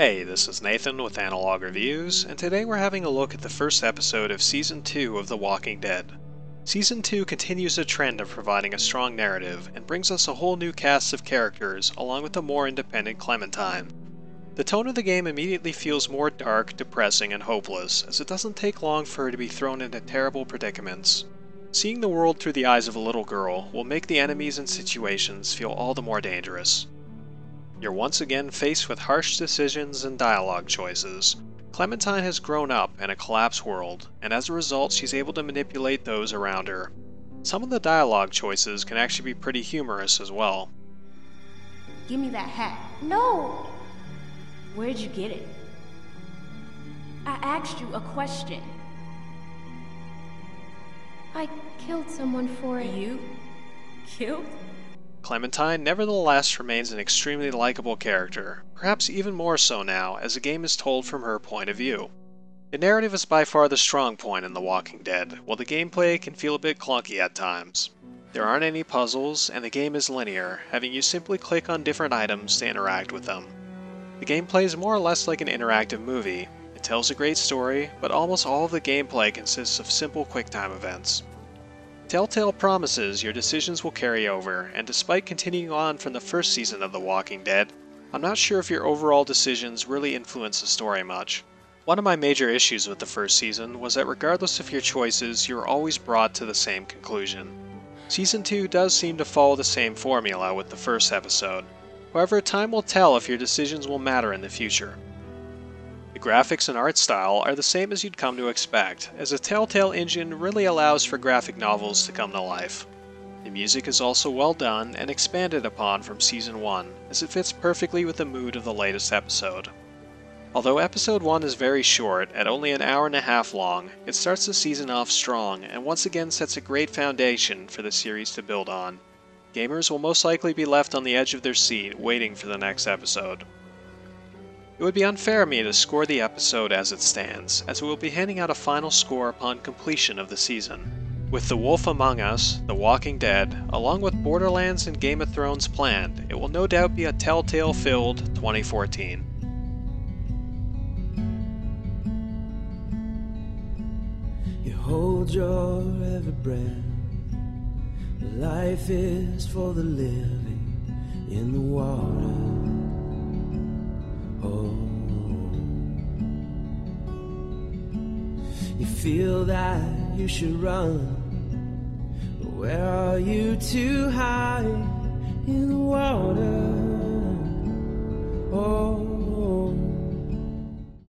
Hey, this is Nathan with Analog Reviews, and today we're having a look at the first episode of Season 2 of The Walking Dead. Season 2 continues a trend of providing a strong narrative and brings us a whole new cast of characters along with a more independent Clementine. The tone of the game immediately feels more dark, depressing, and hopeless, as it doesn't take long for her to be thrown into terrible predicaments. Seeing the world through the eyes of a little girl will make the enemies and situations feel all the more dangerous. You're once again faced with harsh decisions and dialogue choices. Clementine has grown up in a collapsed world, and as a result she's able to manipulate those around her. Some of the dialogue choices can actually be pretty humorous as well. Give me that hat. No! Where'd you get it? I asked you a question. I killed someone for it. You? Killed? Clementine nevertheless remains an extremely likable character, perhaps even more so now as the game is told from her point of view. The narrative is by far the strong point in The Walking Dead, while the gameplay can feel a bit clunky at times. There aren't any puzzles, and the game is linear, having you simply click on different items to interact with them. The gameplay is more or less like an interactive movie. It tells a great story, but almost all of the gameplay consists of simple QuickTime events. Telltale promises your decisions will carry over, and despite continuing on from the first season of The Walking Dead, I'm not sure if your overall decisions really influence the story much. One of my major issues with the first season was that regardless of your choices, you are always brought to the same conclusion. Season 2 does seem to follow the same formula with the first episode. However, time will tell if your decisions will matter in the future. The graphics and art style are the same as you'd come to expect, as the Telltale engine really allows for graphic novels to come to life. The music is also well done and expanded upon from Season 1, as it fits perfectly with the mood of the latest episode. Although Episode 1 is very short, at only an hour and a half long, it starts the season off strong and once again sets a great foundation for the series to build on. Gamers will most likely be left on the edge of their seat waiting for the next episode. It would be unfair of me to score the episode as it stands, as we will be handing out a final score upon completion of the season. With The Wolf Among Us, The Walking Dead, along with Borderlands and Game of Thrones planned, it will no doubt be a Telltale-filled 2014. You hold your every breath. Life is for the living in the water. Oh, you feel that you should run, but where are you to hide in the water?